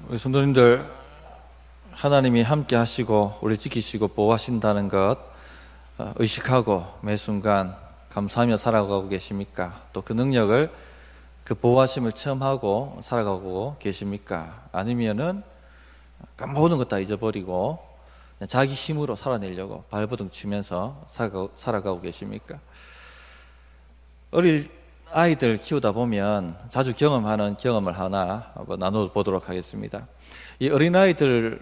우리 성도님들, 하나님이 함께 하시고 우리 지키시고 보호하신다는 것 의식하고 매 순간 감사하며 살아가고 계십니까? 또 그 능력을, 그 보호하심을 체험하고 살아가고 계십니까? 아니면은 모든 것 다 잊어버리고 자기 힘으로 살아내려고 발버둥 치면서 살아가고 계십니까? 어릴 아이들 키우다 보면 자주 경험하는 경험을 하나 한번 나눠보도록 하겠습니다. 이 어린아이들은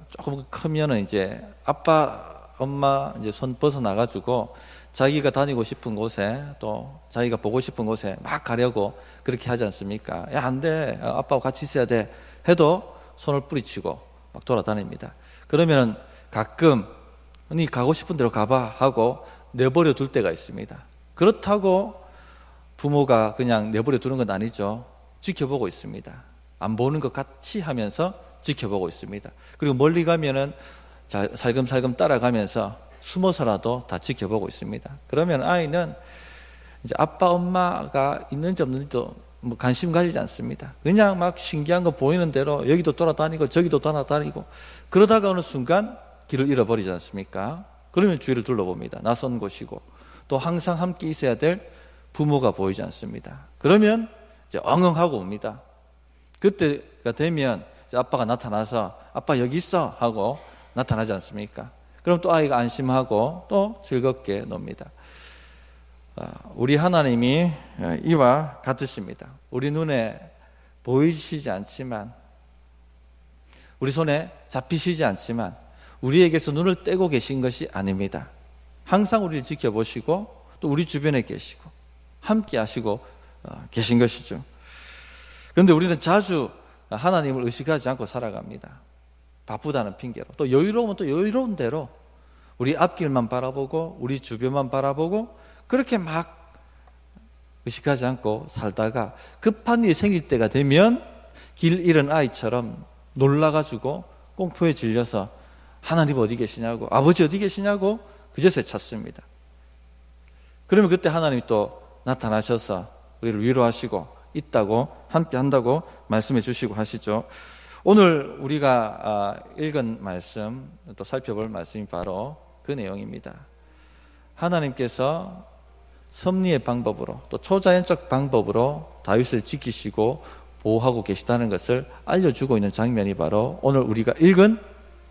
조금 크면은 이제 아빠, 엄마 이제 손 벗어나가지고 자기가 다니고 싶은 곳에, 또 자기가 보고 싶은 곳에 막 가려고 그렇게 하지 않습니까? 야, 안 돼. 아빠하고 같이 있어야 돼. 해도 손을 뿌리치고 막 돌아다닙니다. 그러면 가끔 니 가고 싶은 대로 가봐 하고 내버려 둘 때가 있습니다. 그렇다고 부모가 그냥 내버려 두는 건 아니죠. 지켜보고 있습니다. 안 보는 것 같이 하면서 지켜보고 있습니다. 그리고 멀리 가면은 살금살금 따라가면서 숨어서라도 다 지켜보고 있습니다. 그러면 아이는 이제 아빠, 엄마가 있는지 없는지도 뭐 관심 가지지 않습니다. 그냥 막 신기한 거 보이는 대로 여기도 돌아다니고 저기도 돌아다니고, 그러다가 어느 순간 길을 잃어버리지 않습니까? 그러면 주위를 둘러봅니다. 낯선 곳이고 또 항상 함께 있어야 될 부모가 보이지 않습니다. 그러면 이제 엉엉하고 옵니다. 그때가 되면 이제 아빠가 나타나서 아빠 여기 있어 하고 나타나지 않습니까? 그럼 또 아이가 안심하고 또 즐겁게 놉니다. 우리 하나님이 이와 같으십니다. 우리 눈에 보이시지 않지만, 우리 손에 잡히시지 않지만 우리에게서 눈을 떼고 계신 것이 아닙니다. 항상 우리를 지켜보시고 또 우리 주변에 계시고 함께 하시고 계신 것이죠. 그런데 우리는 자주 하나님을 의식하지 않고 살아갑니다. 바쁘다는 핑계로, 또 여유로우면 또 여유로운 대로 우리 앞길만 바라보고 우리 주변만 바라보고 그렇게 막 의식하지 않고 살다가 급한 일이 생길 때가 되면 길 잃은 아이처럼 놀라가지고 공포에 질려서 하나님 어디 계시냐고, 아버지 어디 계시냐고 그제서야 찾습니다. 그러면 그때 하나님이 또 나타나셔서 우리를 위로하시고 있다고, 함께 한다고 말씀해 주시고 하시죠. 오늘 우리가 읽은 말씀, 또 살펴볼 말씀이 바로 그 내용입니다. 하나님께서 섭리의 방법으로, 또 초자연적 방법으로 다윗을 지키시고 보호하고 계시다는 것을 알려주고 있는 장면이 바로 오늘 우리가 읽은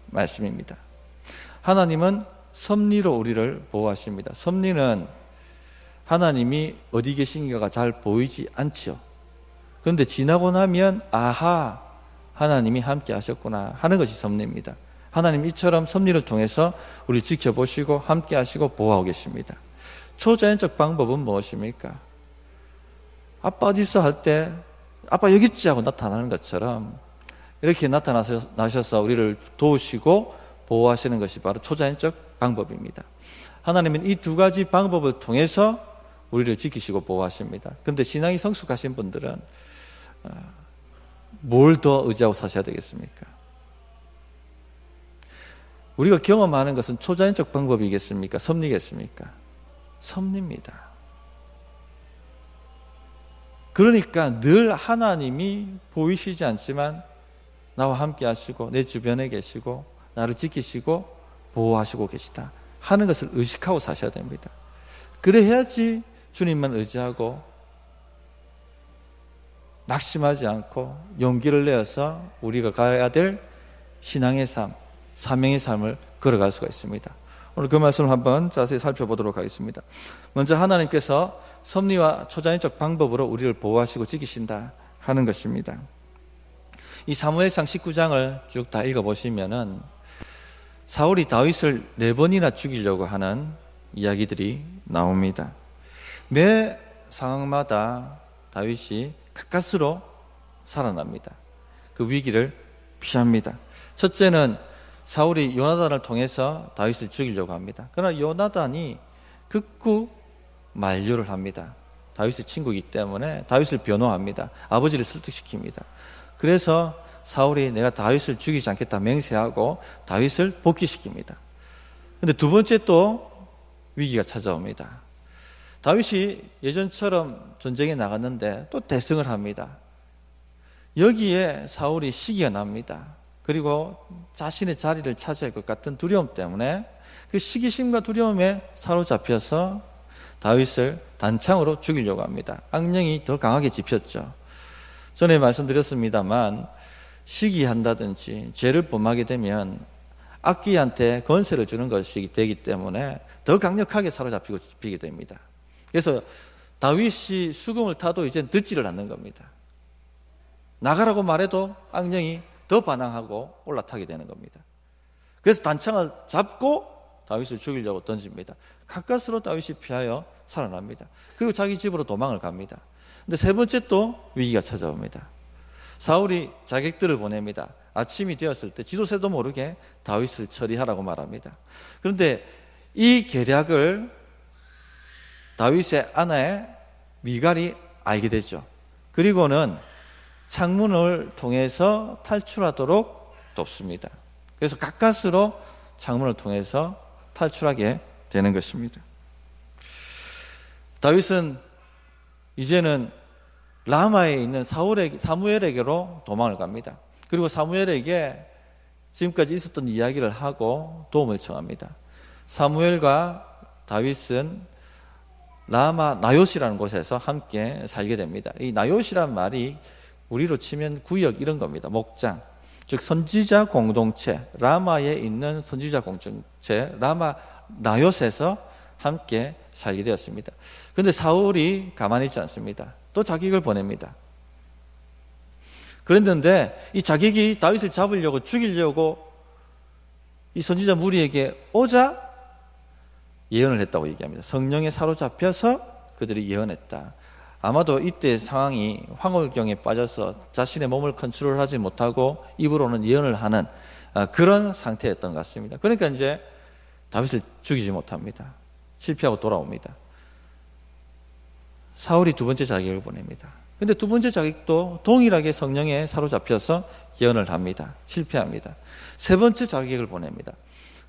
말씀입니다. 하나님은 섭리로 우리를 보호하십니다. 섭리는 하나님이 어디 계신가가 잘 보이지 않지요. 그런데 지나고 나면 아하, 하나님이 함께 하셨구나 하는 것이 섭리입니다. 하나님 이처럼 섭리를 통해서 우리를 지켜보시고 함께 하시고 보호하고 계십니다. 초자연적 방법은 무엇입니까? 아빠 어디 있어 할 때 아빠 여기 있지 하고 나타나는 것처럼 이렇게 나타나셔서 우리를 도우시고 보호하시는 것이 바로 초자연적 방법입니다. 하나님은 이 두 가지 방법을 통해서 우리를 지키시고 보호하십니다. 그런데 신앙이 성숙하신 분들은 뭘 더 의지하고 사셔야 되겠습니까? 우리가 경험하는 것은 초자연적 방법이겠습니까? 섭리겠습니까? 섭리입니다. 그러니까 늘 하나님이 보이시지 않지만 나와 함께 하시고 내 주변에 계시고 나를 지키시고 보호하시고 계시다 하는 것을 의식하고 사셔야 됩니다. 그래야지 주님만 의지하고 낙심하지 않고 용기를 내어서 우리가 가야 될 신앙의 삶, 사명의 삶을 걸어갈 수가 있습니다. 오늘 그 말씀을 한번 자세히 살펴보도록 하겠습니다. 먼저 하나님께서 섭리와 초자연적 방법으로 우리를 보호하시고 지키신다 하는 것입니다. 이 사무엘상 19장을 쭉 다 읽어보시면은 사울이 다윗을 4번이나 죽이려고 하는 이야기들이 나옵니다. 매 상황마다 다윗이 가까스로 살아납니다. 그 위기를 피합니다. 첫째는 사울이 요나단을 통해서 다윗을 죽이려고 합니다. 그러나 요나단이 극구 만류를 합니다. 다윗의 친구이기 때문에 다윗을 변호합니다. 아버지를 설득시킵니다. 그래서 사울이 내가 다윗을 죽이지 않겠다 맹세하고 다윗을 복귀시킵니다. 그런데 두 번째 또 위기가 찾아옵니다. 다윗이 예전처럼 전쟁에 나갔는데 또 대승을 합니다. 여기에 사울이 시기가 납니다. 그리고 자신의 자리를 차지할 것 같은 두려움 때문에 그 시기심과 두려움에 사로잡혀서 다윗을 단창으로 죽이려고 합니다. 악령이 더 강하게 짚였죠. 전에 말씀드렸습니다만 시기한다든지 죄를 범하게 되면 악귀한테 권세를 주는 것이 되기 때문에 더 강력하게 사로잡히고 짚히게 됩니다. 그래서 다윗이 수금을 타도 이제 듣지를 않는 겁니다. 나가라고 말해도 악령이 더 반항하고 올라타게 되는 겁니다. 그래서 단창을 잡고 다윗을 죽이려고 던집니다. 가까스로 다윗이 피하여 살아납니다. 그리고 자기 집으로 도망을 갑니다. 근데 세 번째 또 위기가 찾아옵니다. 사울이 자객들을 보냅니다. 아침이 되었을 때 지도새도 모르게 다윗을 처리하라고 말합니다. 그런데 이 계략을 다윗의 아내 미갈이 알게 되죠. 그리고는 창문을 통해서 탈출하도록 돕습니다. 그래서 가까스로 창문을 통해서 탈출하게 되는 것입니다. 다윗은 이제는 라마에 있는 사무엘에게로 도망을 갑니다. 그리고 사무엘에게 지금까지 있었던 이야기를 하고 도움을 청합니다. 사무엘과 다윗은 라마 나요시라는 곳에서 함께 살게 됩니다. 이 나요시란 말이 우리로 치면 구역 이런 겁니다. 목장, 즉 선지자 공동체, 라마에 있는 선지자 공동체 라마 나요스에서 함께 살게 되었습니다. 그런데 사울이 가만히 있지 않습니다. 또 자객을 보냅니다. 그랬는데 이 자객이 다윗을 잡으려고 죽이려고 이 선지자 무리에게 오자 예언을 했다고 얘기합니다. 성령에 사로잡혀서 그들이 예언했다. 아마도 이때 상황이 황홀경에 빠져서 자신의 몸을 컨트롤하지 못하고 입으로는 예언을 하는 그런 상태였던 것 같습니다. 그러니까 이제 다윗을 죽이지 못합니다. 실패하고 돌아옵니다. 사울이 두 번째 자객을 보냅니다. 근데 두 번째 자객도 동일하게 성령에 사로잡혀서 예언을 합니다. 실패합니다. 세 번째 자객을 보냅니다.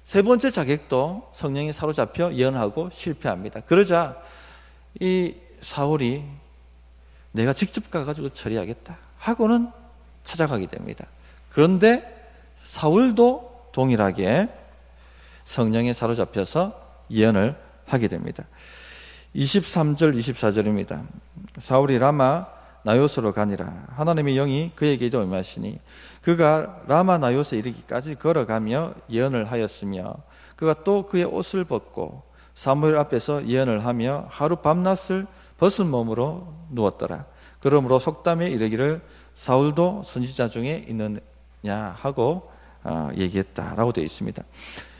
세 번째 자객도 성령에 사로잡혀 예언하고 실패합니다. 그러자 이 사울이 내가 직접 가가지고 처리하겠다 하고는 찾아가게 됩니다. 그런데 사울도 동일하게 성령에 사로잡혀서 예언을 하게 됩니다. 23절 24절입니다. 사울이 라마 나요스로 가니라. 하나님의 영이 그에게도 임하시니 그가 라마 나요스에 이르기까지 걸어가며 예언을 하였으며 그가 또 그의 옷을 벗고 사무엘 앞에서 예언을 하며 하루 밤낮을 벗은 몸으로 누웠더라. 그러므로 속담에 이르기를 사울도 선지자 중에 있느냐 하고 얘기했다라고 되어 있습니다.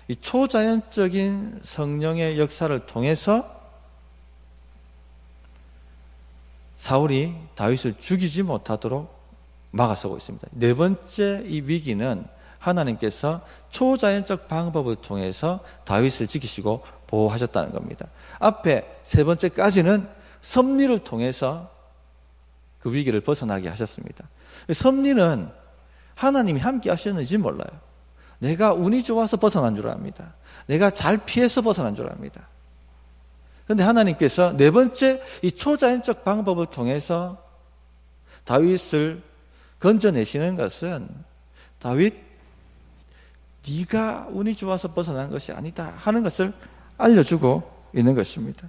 이 초자연적인 성령의 역사를 통해서 사울이 다윗을 죽이지 못하도록 막아서고 있습니다. 네 번째 이 위기는 하나님께서 초자연적 방법을 통해서 다윗을 지키시고 보호하셨다는 겁니다. 앞에 세 번째까지는 섭리를 통해서 그 위기를 벗어나게 하셨습니다. 섭리는 하나님이 함께 하셨는지 몰라요. 내가 운이 좋아서 벗어난 줄 압니다. 내가 잘 피해서 벗어난 줄 압니다. 그런데 하나님께서 네 번째 이 초자연적 방법을 통해서 다윗을 건져내시는 것은 다윗 네가 운이 좋아서 벗어난 것이 아니다 하는 것을 알려주고 있는 것입니다.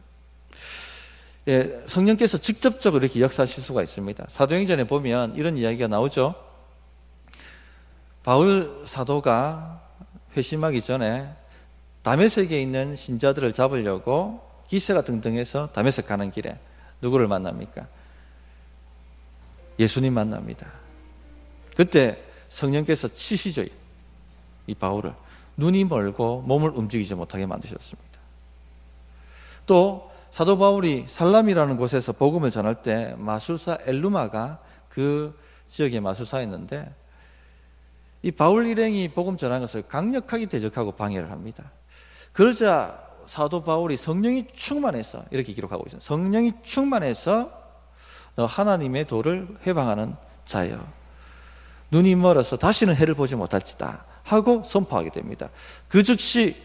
예, 성령께서 직접적으로 이렇게 역사하실 수가 있습니다. 사도행전에 보면 이런 이야기가 나오죠. 바울 사도가 회심하기 전에 다메섹에 있는 신자들을 잡으려고 기세가 등등해서 다메섹 가는 길에 누구를 만납니까? 예수님 만납니다. 그때 성령께서 치시죠. 이 바울을 눈이 멀고 몸을 움직이지 못하게 만드셨습니다. 또 사도 바울이 살람이라는 곳에서 복음을 전할 때 마술사 엘루마가 그 지역의 마술사였는데 이 바울 일행이 복음 전하는 것을 강력하게 대적하고 방해를 합니다. 그러자 사도 바울이 성령이 충만해서 이렇게 기록하고 있습니다. 성령이 충만해서 너 하나님의 도를 해방하는 자여 눈이 멀어서 다시는 해를 보지 못할지다 하고 선포하게 됩니다. 그 즉시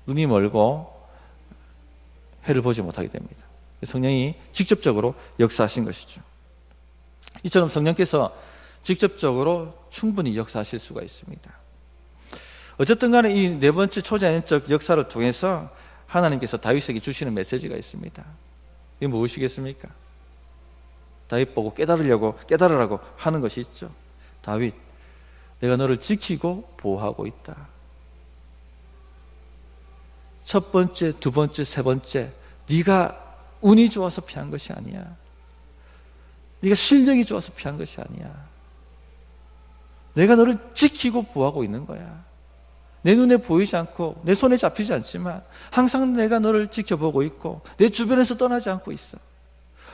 눈이 멀고 해를 보지 못하게 됩니다. 성령이 직접적으로 역사하신 것이죠. 이처럼 성령께서 직접적으로 충분히 역사하실 수가 있습니다. 어쨌든 간에 이 네 번째 초자연적 역사를 통해서 하나님께서 다윗에게 주시는 메시지가 있습니다. 이게 무엇이겠습니까? 다윗 보고 깨달으라고 하는 것이 있죠. 다윗, 내가 너를 지키고 보호하고 있다. 첫 번째, 두 번째, 세 번째, 네가 운이 좋아서 피한 것이 아니야. 네가 실력이 좋아서 피한 것이 아니야. 내가 너를 지키고 보호하고 있는 거야. 내 눈에 보이지 않고 내 손에 잡히지 않지만 항상 내가 너를 지켜보고 있고 내 주변에서 떠나지 않고 있어.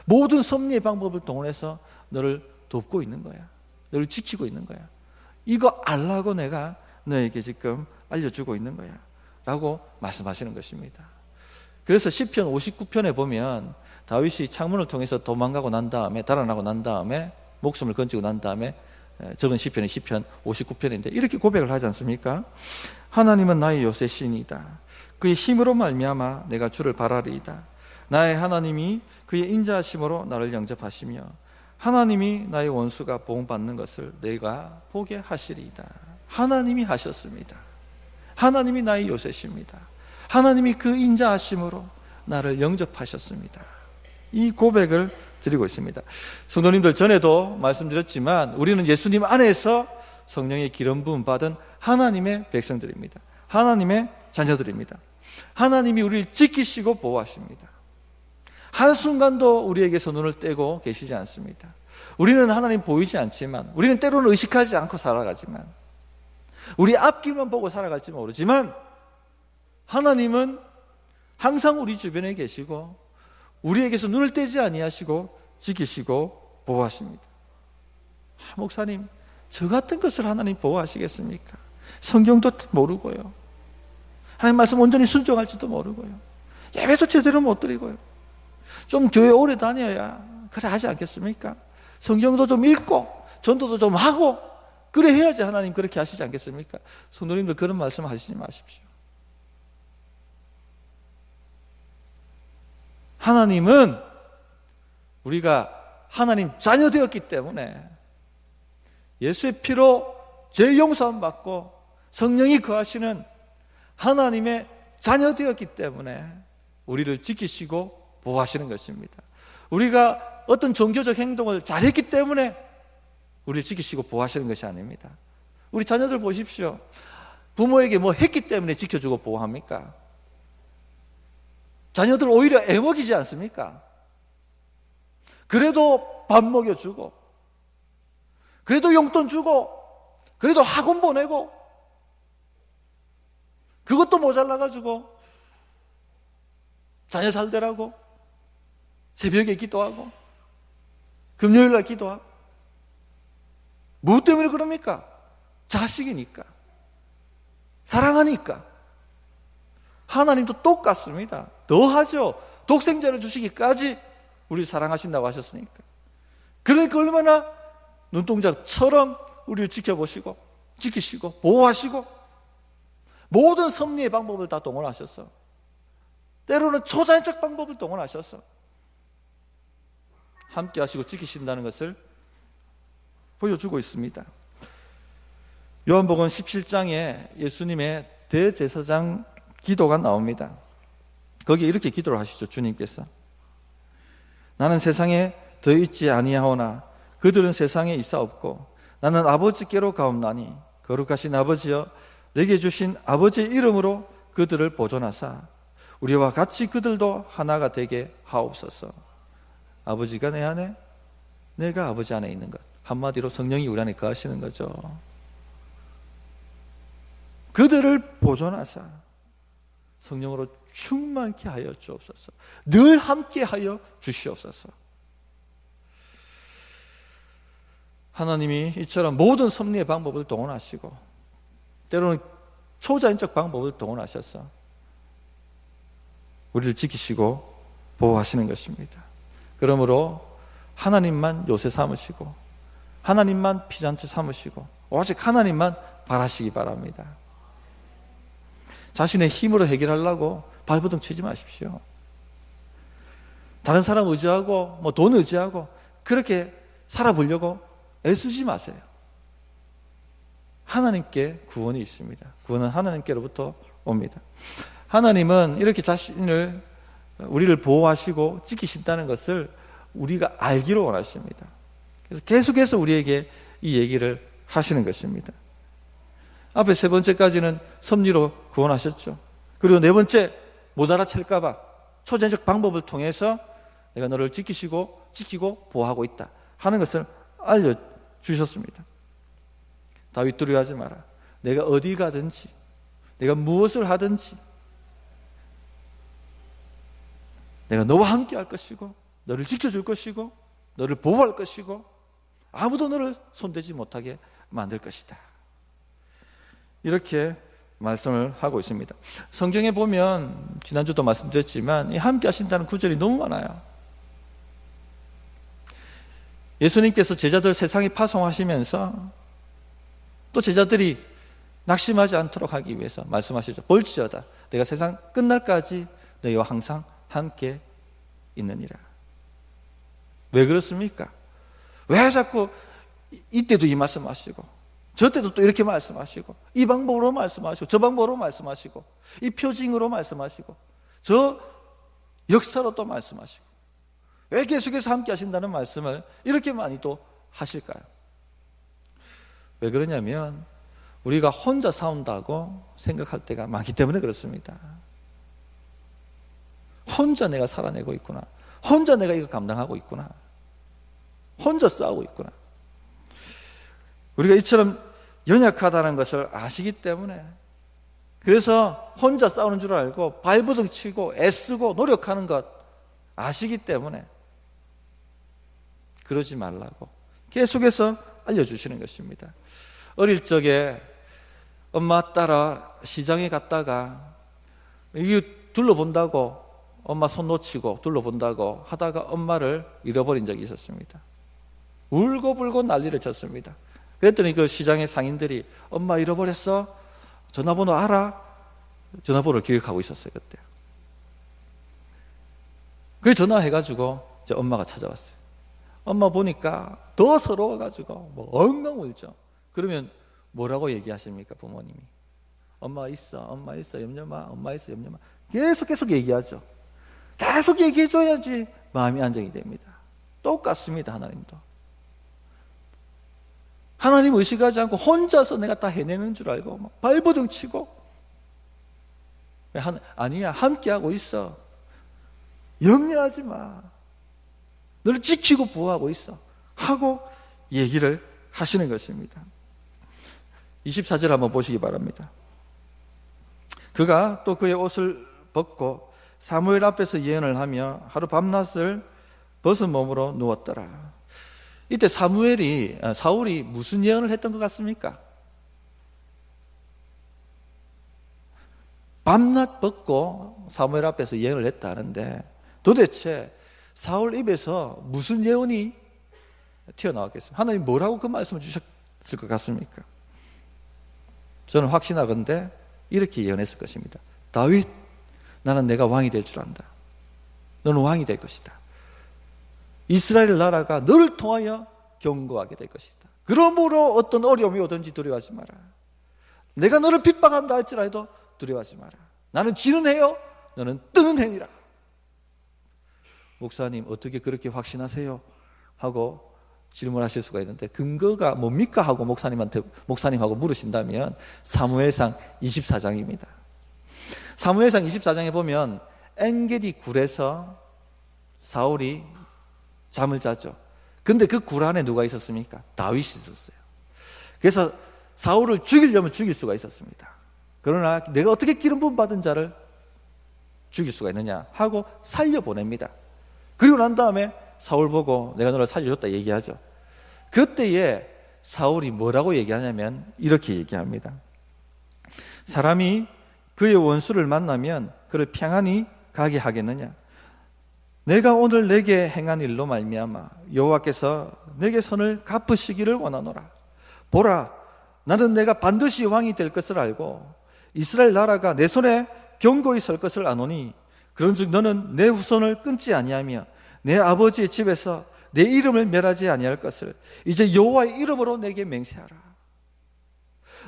모든 섭리의 방법을 동원해서 너를 돕고 있는 거야. 너를 지키고 있는 거야. 이거 알라고 내가 너에게 지금 알려주고 있는 거야 라고 말씀하시는 것입니다. 그래서 시편 59편에 보면 다윗이 창문을 통해서 도망가고 난 다음에, 달아나고 난 다음에, 목숨을 건지고 난 다음에 적은 시편이 시편 59편인데 이렇게 고백을 하지 않습니까? 하나님은 나의 요새신이다. 그의 힘으로 말미암아 내가 주를 바라리이다. 나의 하나님이 그의 인자하심으로 나를 영접하시며 하나님이 나의 원수가 보응받는 것을 내가 보게 하시리이다. 하나님이 하셨습니다. 하나님이 나의 요새십니다. 하나님이 그 인자하심으로 나를 영접하셨습니다. 이 고백을 드리고 있습니다. 성도님들, 전에도 말씀드렸지만 우리는 예수님 안에서 성령의 기름 부음 받은 하나님의 백성들입니다. 하나님의 자녀들입니다. 하나님이 우리를 지키시고 보호하십니다. 한순간도 우리에게서 눈을 떼고 계시지 않습니다. 우리는 하나님 보이지 않지만, 우리는 때로는 의식하지 않고 살아가지만, 우리 앞길만 보고 살아갈지 모르지만 하나님은 항상 우리 주변에 계시고 우리에게서 눈을 떼지 아니하시고 지키시고 보호하십니다. 목사님, 저 같은 것을 하나님 보호하시겠습니까? 성경도 모르고요, 하나님 말씀 온전히 순종할지도 모르고요, 예배도 제대로 못 드리고요, 좀 교회 오래 다녀야 그래 하지 않겠습니까? 성경도 좀 읽고 전도도 좀 하고 그래 해야지 하나님 그렇게 하시지 않겠습니까? 성도님들, 그런 말씀 하시지 마십시오. 하나님은 우리가 하나님 자녀 되었기 때문에 예수의 피로 죄 용서함 받고 성령이 거하시는 하나님의 자녀 되었기 때문에 우리를 지키시고 보호하시는 것입니다. 우리가 어떤 종교적 행동을 잘했기 때문에 우리를 지키시고 보호하시는 것이 아닙니다. 우리 자녀들 보십시오. 부모에게 뭐 했기 때문에 지켜주고 보호합니까? 자녀들 오히려 애먹이지 않습니까? 그래도 밥 먹여주고, 그래도 용돈 주고, 그래도 학원 보내고, 그것도 모자라가지고 자녀 잘 되라고 새벽에 기도하고 금요일날 기도하고. 무엇 때문에 그럽니까? 자식이니까, 사랑하니까. 하나님도 똑같습니다. 더하죠. 독생자를 주시기까지 우리 사랑하신다고 하셨으니까. 그러니까 얼마나 눈동자처럼 우리를 지켜보시고 지키시고 보호하시고 모든 섭리의 방법을 다 동원하셔서, 때로는 초자연적 방법을 동원하셔서 함께 하시고 지키신다는 것을 보여주고 있습니다. 요한복음 17장에 예수님의 대제사장 기도가 나옵니다. 거기에 이렇게 기도를 하시죠. 주님께서, 나는 세상에 더 있지 아니하오나 그들은 세상에 있사옵고 나는 아버지께로 가옵나니 거룩하신 아버지여, 내게 주신 아버지의 이름으로 그들을 보존하사 우리와 같이 그들도 하나가 되게 하옵소서. 아버지가 내 안에, 내가 아버지 안에 있는 것. 한마디로 성령이 우리 안에 거하시는 거죠. 그들을 보존하사 성령으로 충만케 하여 주옵소서. 늘 함께 하여 주시옵소서. 하나님이 이처럼 모든 섭리의 방법을 동원하시고 때로는 초자연적 방법을 동원하셔서 우리를 지키시고 보호하시는 것입니다. 그러므로 하나님만 요새 삼으시고 하나님만 피잔치 삼으시고 오직 하나님만 바라시기 바랍니다. 자신의 힘으로 해결하려고 발버둥 치지 마십시오. 다른 사람 의지하고 돈 의지하고 그렇게 살아보려고 애쓰지 마세요. 하나님께 구원이 있습니다. 구원은 하나님께로부터 옵니다. 하나님은 이렇게 우리를 보호하시고 지키신다는 것을 우리가 알기로 원하십니다. 그래서 계속해서 우리에게 이 얘기를 하시는 것입니다. 앞에 세 번째까지는 섭리로 구원하셨죠. 그리고 네 번째, 못 알아챌까봐 초자연적 방법을 통해서 내가 너를 지키고 보호하고 있다 하는 것을 알려주셨습니다. 다윗 두려워하지 마라. 내가 어디 가든지, 내가 무엇을 하든지 내가 너와 함께 할 것이고, 너를 지켜줄 것이고, 너를 보호할 것이고, 아무도 너를 손대지 못하게 만들 것이다. 이렇게 말씀을 하고 있습니다. 성경에 보면 지난주도 말씀드렸지만 함께 하신다는 구절이 너무 많아요. 예수님께서 제자들 세상에 파송하시면서 또 제자들이 낙심하지 않도록 하기 위해서 말씀하시죠. 볼지어다 내가 세상 끝날까지 너희와 항상 함께 있느니라. 왜 그렇습니까? 왜 자꾸 이때도 이 말씀하시고 저 때도 또 이렇게 말씀하시고 이 방법으로 말씀하시고 저 방법으로 말씀하시고 이 표징으로 말씀하시고 저 역사로 또 말씀하시고 왜 계속해서 함께 하신다는 말씀을 이렇게 많이 또 하실까요? 왜 그러냐면 우리가 혼자 싸운다고 생각할 때가 많기 때문에 그렇습니다. 혼자 내가 살아내고 있구나, 혼자 내가 이거 감당하고 있구나, 혼자 싸우고 있구나. 우리가 이처럼 연약하다는 것을 아시기 때문에, 그래서 혼자 싸우는 줄 알고 발버둥 치고 애쓰고 노력하는 것 아시기 때문에 그러지 말라고 계속해서 알려주시는 것입니다. 어릴 적에 엄마 따라 시장에 갔다가 이거 둘러본다고 엄마 손 놓치고 둘러본다고 하다가 엄마를 잃어버린 적이 있었습니다. 울고불고 난리를 쳤습니다. 그랬더니 그 시장의 상인들이 엄마 잃어버렸어? 전화번호 알아? 전화번호를 기억하고 있었어요. 그때. 그 전화해가지고 이제 엄마가 찾아왔어요. 엄마 보니까 더 서러워가지고 뭐 엉엉 울죠. 그러면 뭐라고 얘기하십니까, 부모님이? 엄마 있어, 엄마 있어, 염려 마, 엄마 있어, 염려 마. 계속 얘기하죠. 계속 얘기해줘야지 마음이 안정이 됩니다. 똑같습니다, 하나님도. 하나님 의식하지 않고 혼자서 내가 다 해내는 줄 알고 막 발버둥 치고, 아니야, 함께하고 있어, 염려하지 마, 너를 지키고 보호하고 있어 하고 얘기를 하시는 것입니다. 24절 한번 보시기 바랍니다. 그가 또 그의 옷을 벗고 사무엘 앞에서 예언을 하며 하루 밤낮을 벗은 몸으로 누웠더라. 이때 사울이 무슨 예언을 했던 것 같습니까? 밤낮 벗고 사무엘 앞에서 예언을 했다 하는데, 도대체 사울 입에서 무슨 예언이 튀어나왔겠습니까? 하나님 뭐라고 그 말씀을 주셨을 것 같습니까? 저는 확신하건대 이렇게 예언했을 것입니다. 다윗, 나는 내가 왕이 될 줄 안다. 너는 왕이 될 것이다. 이스라엘 나라가 너를 통하여 견고하게 될 것이다. 그러므로 어떤 어려움이 오든지 두려워하지 마라. 내가 너를 핍박한다 할지라도 두려워하지 마라. 나는 지는 해요, 너는 뜨는 해니라. 목사님, 어떻게 그렇게 확신하세요? 하고 질문하실 수가 있는데, 근거가 뭡니까? 하고 목사님하고 물으신다면 사무엘상 24장입니다. 사무엘상 24장에 보면 엔게디 굴에서 사울이 잠을 자죠. 근데 그 굴 안에 누가 있었습니까? 다윗이 있었어요. 그래서 사울을 죽이려면 죽일 수가 있었습니다. 그러나 내가 어떻게 기름 부음 받은 자를 죽일 수가 있느냐 하고 살려보냅니다. 그리고 난 다음에 사울 보고 내가 너를 살려줬다 얘기하죠. 그때에 사울이 뭐라고 얘기하냐면 이렇게 얘기합니다. 사람이 그의 원수를 만나면 그를 평안히 가게 하겠느냐? 내가 오늘 내게 행한 일로 말미암아 여호와께서 내게 선을 갚으시기를 원하노라. 보라, 나는 내가 반드시 왕이 될 것을 알고 이스라엘 나라가 내 손에 견고히 설 것을 아노니, 그런즉 너는 내 후손을 끊지 아니하며 내 아버지의 집에서 내 이름을 멸하지 아니할 것을 이제 여호와의 이름으로 내게 맹세하라.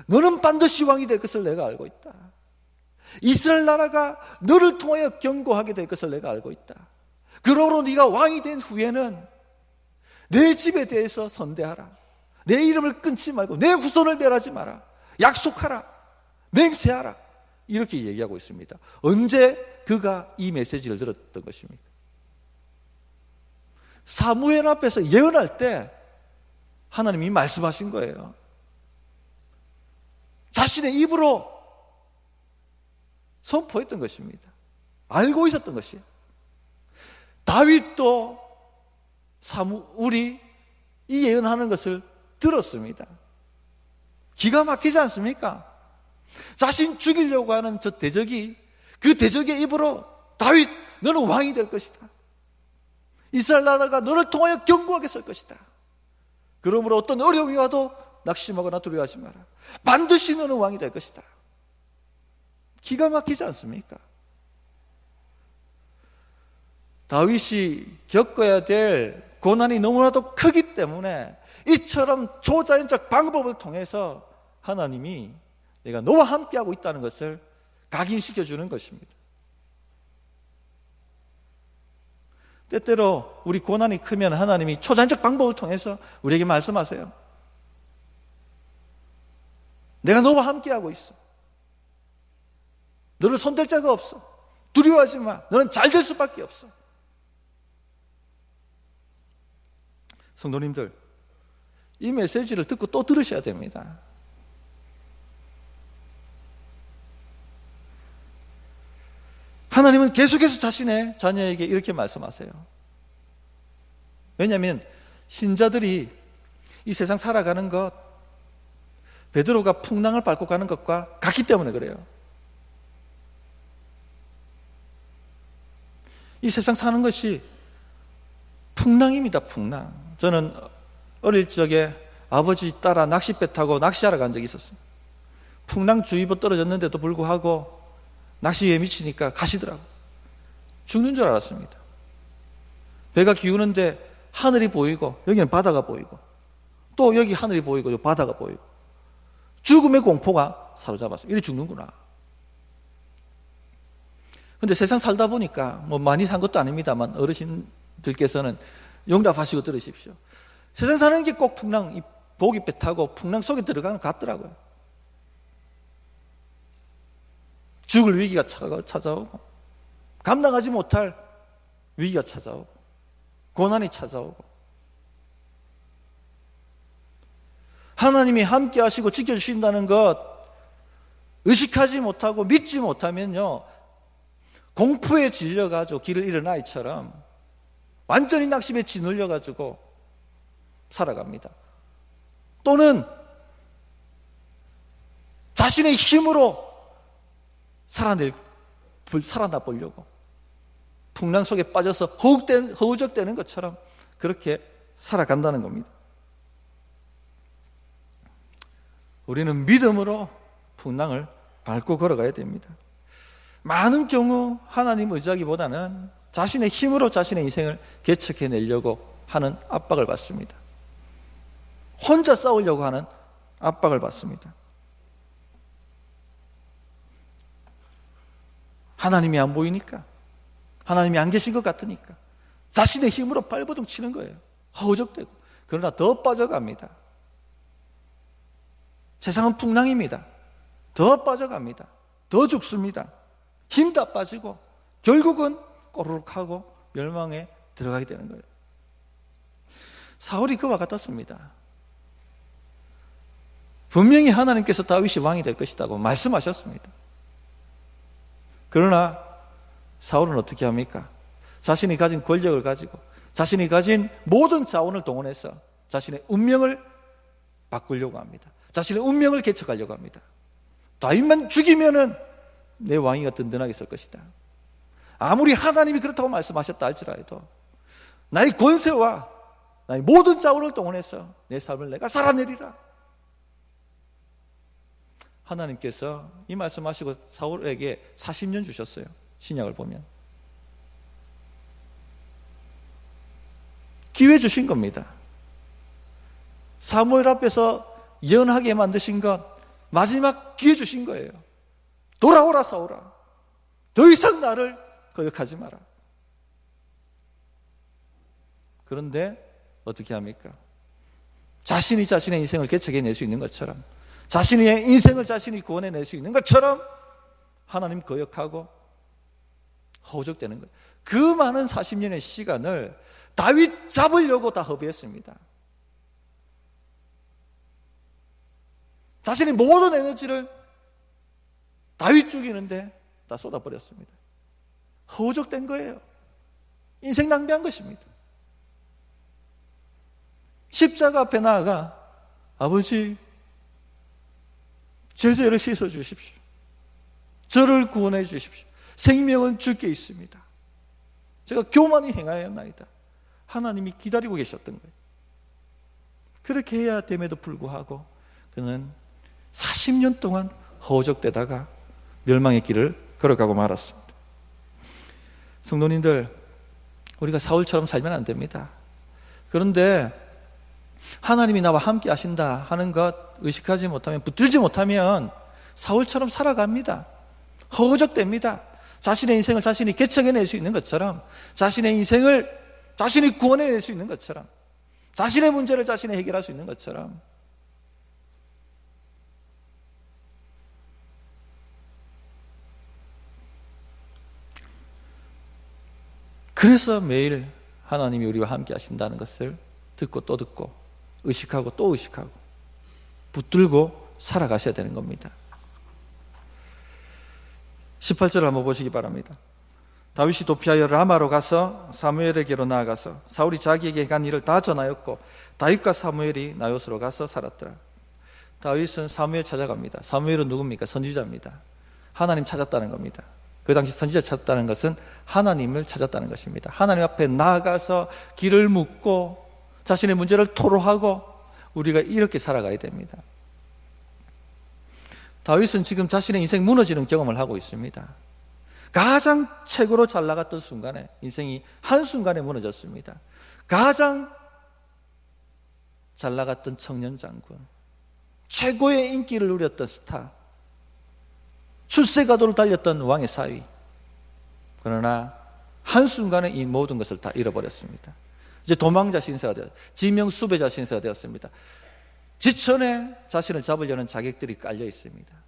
너는 반드시 왕이 될 것을 내가 알고 있다. 이스라엘 나라가 너를 통하여 견고하게 될 것을 내가 알고 있다. 그러므로 네가 왕이 된 후에는 내 집에 대해서 선대하라. 내 이름을 끊지 말고 내 후손을 멸하지 마라. 약속하라. 맹세하라. 이렇게 얘기하고 있습니다. 언제 그가 이 메시지를 들었던 것입니까? 사무엘 앞에서 예언할 때 하나님이 말씀하신 거예요. 자신의 입으로 선포했던 것입니다. 알고 있었던 것이에요. 다윗도 사무엘이 이 예언하는 것을 들었습니다. 기가 막히지 않습니까? 자신 죽이려고 하는 저 대적이 그 대적의 입으로 다윗 너는 왕이 될 것이다. 이스라엘 나라가 너를 통하여 견고하게 설 것이다. 그러므로 어떤 어려움이 와도 낙심하거나 두려워하지 마라. 반드시 너는 왕이 될 것이다. 기가 막히지 않습니까? 다윗이 겪어야 될 고난이 너무나도 크기 때문에 이처럼 초자연적 방법을 통해서 하나님이 내가 너와 함께하고 있다는 것을 각인시켜주는 것입니다. 때때로 우리 고난이 크면 하나님이 초자연적 방법을 통해서 우리에게 말씀하세요. 내가 너와 함께하고 있어. 너를 손댈 자가 없어. 두려워하지 마. 너는 잘 될 수밖에 없어. 성도님들, 이 메시지를 듣고 또 들으셔야 됩니다. 하나님은 계속해서 자신의 자녀에게 이렇게 말씀하세요. 왜냐하면 신자들이 이 세상 살아가는 것, 베드로가 풍랑을 밟고 가는 것과 같기 때문에 그래요. 이 세상 사는 것이 풍랑입니다. 풍랑. 저는 어릴 적에 아버지 따라 낚싯배 타고 낚시하러 간 적이 있었어요. 풍랑주의보 떨어졌는데도 불구하고 낚시에 미치니까 가시더라고요. 죽는 줄 알았습니다. 배가 기우는데 하늘이 보이고 여기는 바다가 보이고 또 여기 하늘이 보이고 여기 바다가 보이고 죽음의 공포가 사로잡았어요. 이래 죽는구나. 근데 세상 살다 보니까 뭐 많이 산 것도 아닙니다만 어르신들께서는 용납하시고 들으십시오. 세상 사는 게 꼭 풍랑, 이 보기배 타고 풍랑 속에 들어가는 것 같더라고요. 죽을 위기가 찾아오고 감당하지 못할 위기가 찾아오고 고난이 찾아오고 하나님이 함께 하시고 지켜주신다는 것 의식하지 못하고 믿지 못하면요 공포에 질려가지고 길을 잃은 아이처럼 완전히 낚시에 짓눌려가지고 살아갑니다. 또는 자신의 힘으로 살아나 보려고 풍랑 속에 빠져서 허우적대는 것처럼 그렇게 살아간다는 겁니다. 우리는 믿음으로 풍랑을 밟고 걸어가야 됩니다. 많은 경우 하나님 의지하기보다는 자신의 힘으로 자신의 인생을 개척해내려고 하는 압박을 받습니다. 혼자 싸우려고 하는 압박을 받습니다. 하나님이 안 보이니까, 하나님이 안 계신 것 같으니까 자신의 힘으로 발버둥 치는 거예요. 허우적대고. 그러나 더 빠져갑니다. 세상은 풍랑입니다. 더 빠져갑니다. 더 죽습니다. 힘 다 빠지고 결국은 꼬르륵 하고 멸망에 들어가게 되는 거예요. 사울이 그와 같았습니다. 분명히 하나님께서 다윗이 왕이 될 것이라고 말씀하셨습니다. 그러나 사울은 어떻게 합니까? 자신이 가진 권력을 가지고 자신이 가진 모든 자원을 동원해서 자신의 운명을 바꾸려고 합니다. 자신의 운명을 개척하려고 합니다. 다윗만 죽이면은 내 왕위가 든든하게 설 것이다. 아무리 하나님이 그렇다고 말씀하셨다 할지라도 나의 권세와 나의 모든 자원을 동원해서 내 삶을 내가 살아내리라. 하나님께서 이 말씀하시고 사울에게 40년 주셨어요. 신약을 보면 기회 주신 겁니다. 사무엘 앞에서 예언하게 만드신 것, 마지막 기회 주신 거예요. 돌아오라 사울아, 더 이상 나를 거역하지 마라. 그런데 어떻게 합니까? 자신이 자신의 인생을 개척해낼 수 있는 것처럼, 자신의 인생을 자신이 구원해낼 수 있는 것처럼 하나님 거역하고 허우적대는 거예요. 그 많은 40년의 시간을 다윗 잡으려고 다 허비했습니다. 자신의 모든 에너지를 다윗 죽이는데 다 쏟아버렸습니다. 허우적된 거예요. 인생 낭비한 것입니다. 십자가 앞에 나아가 아버지, 제 죄를 씻어 주십시오. 저를 구원해 주십시오. 생명은 주께 있습니다. 제가 교만히 행하였나이다. 하나님이 기다리고 계셨던 거예요. 그렇게 해야 됨에도 불구하고 그는 40년 동안 허우적대다가 멸망의 길을 걸어가고 말았습니다. 성도님들, 우리가 사울처럼 살면 안 됩니다. 그런데 하나님이 나와 함께 하신다 하는 것 의식하지 못하면, 붙들지 못하면 사울처럼 살아갑니다. 허우적됩니다. 자신의 인생을 자신이 개척해낼 수 있는 것처럼, 자신의 인생을 자신이 구원해낼 수 있는 것처럼, 자신의 문제를 자신이 해결할 수 있는 것처럼. 그래서 매일 하나님이 우리와 함께 하신다는 것을 듣고 또 듣고, 의식하고 또 의식하고, 붙들고 살아가셔야 되는 겁니다. 18절을 한번 보시기 바랍니다. 다윗이 도피하여 라마로 가서 사무엘에게로 나아가서 사울이 자기에게 간 일을 다 전하였고, 다윗과 사무엘이 나요스로 가서 살았더라. 다윗은 사무엘 찾아갑니다. 사무엘은 누굽니까? 선지자입니다. 하나님 찾았다는 겁니다. 그 당시 선지자 찾았다는 것은 하나님을 찾았다는 것입니다. 하나님 앞에 나아가서 길을 묻고 자신의 문제를 토로하고 우리가 이렇게 살아가야 됩니다. 다윗은 지금 자신의 인생 무너지는 경험을 하고 있습니다. 가장 최고로 잘 나갔던 순간에 인생이 한순간에 무너졌습니다. 가장 잘 나갔던 청년 장군, 최고의 인기를 누렸던 스타, 출세가도를 달렸던 왕의 사위. 그러나 한순간에 이 모든 것을 다 잃어버렸습니다. 이제 도망자 신세가 되었습니다. 지명수배자 신세가 되었습니다. 지천에 자신을 잡으려는 자객들이 깔려 있습니다.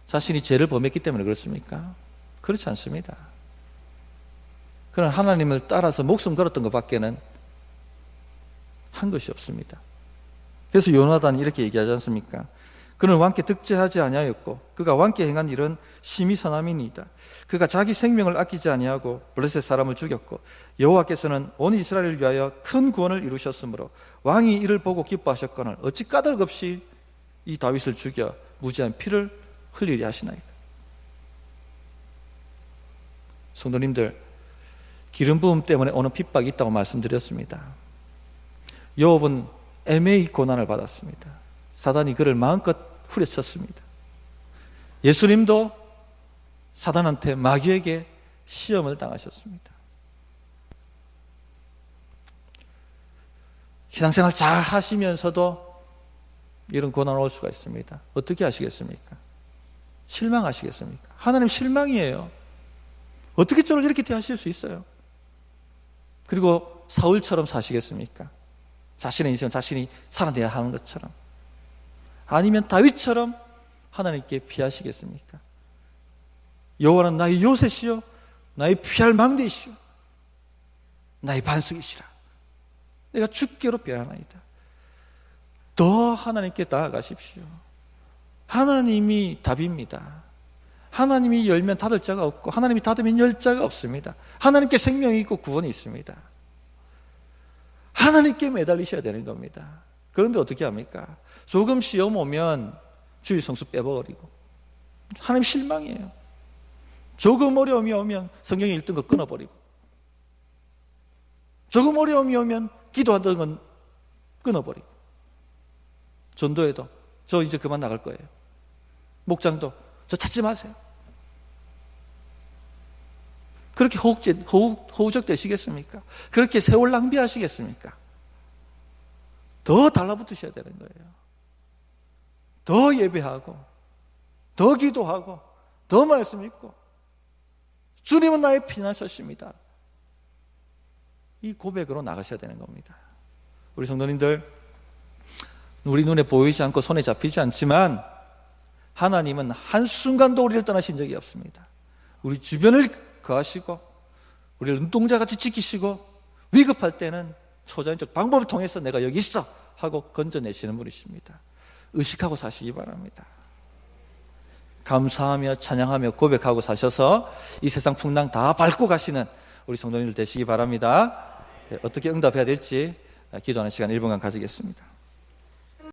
자신이 죄를 범했기 때문에 그렇습니까? 그렇지 않습니다. 그는 하나님을 따라서 목숨 걸었던 것밖에는 한 것이 없습니다. 그래서 요나단이 이렇게 얘기하지 않습니까? 그는 왕께 득죄하지 아니하였고 그가 왕께 행한 일은 심히 선함이니이다. 그가 자기 생명을 아끼지 아니하고 블레셋 사람을 죽였고 여호와께서는 온 이스라엘을 위하여 큰 구원을 이루셨으므로 왕이 이를 보고 기뻐하셨거늘 어찌 까닭없이 이 다윗을 죽여 무지한 피를 흘리려 하시나이까. 성도님들, 기름 부음 때문에 오는 핍박이 있다고 말씀드렸습니다. 요업은 애매히 고난을 받았습니다. 사단이 그를 마음껏 후려쳤습니다. 예수님도 사단한테, 마귀에게 시험을 당하셨습니다. 신앙생활 잘 하시면서도 이런 고난이 올 수가 있습니다. 어떻게 하시겠습니까? 실망하시겠습니까? 하나님 실망이에요. 어떻게 저를 이렇게 대하실 수 있어요? 그리고 사울처럼 사시겠습니까? 자신의 인생을 자신이 살아내야 하는 것처럼. 아니면 다윗처럼 하나님께 피하시겠습니까? 여호와는 나의 요새시요 나의 피할 망대이시오 나의 반석이시라. 내가 주께로 피하나이다. 더 하나님께 나아가십시오. 하나님이 답입니다. 하나님이 열면 닫을 자가 없고 하나님이 닫으면 열 자가 없습니다. 하나님께 생명이 있고 구원이 있습니다. 하나님께 매달리셔야 되는 겁니다. 그런데 어떻게 합니까? 조금 시험 오면 주의 성수 빼버리고, 하나님 실망이에요. 조금 어려움이 오면 성경에 읽던 거 끊어버리고, 조금 어려움이 오면 기도하던 건 끊어버리고, 전도에도 저 이제 그만 나갈 거예요. 목장도 저 찾지 마세요. 그렇게 허우적 되시겠습니까? 그렇게 세월 낭비하시겠습니까? 더 달라붙으셔야 되는 거예요. 더 예배하고, 더 기도하고, 더 말씀 읽고, 주님은 나의 피난처십니다. 이 고백으로 나가셔야 되는 겁니다. 우리 성도님들, 우리 눈에 보이지 않고 손에 잡히지 않지만 하나님은 한순간도 우리를 떠나신 적이 없습니다. 우리 주변을 거하시고 우리를 눈동자같이 지키시고 위급할 때는 초자연적 방법을 통해서 내가 여기 있어 하고 건져내시는 분이십니다. 의식하고 사시기 바랍니다. 감사하며 찬양하며 고백하고 사셔서 이 세상 풍랑 다 밟고 가시는 우리 성도님들 되시기 바랍니다. 어떻게 응답해야 될지 기도하는 시간 1분간 가지겠습니다.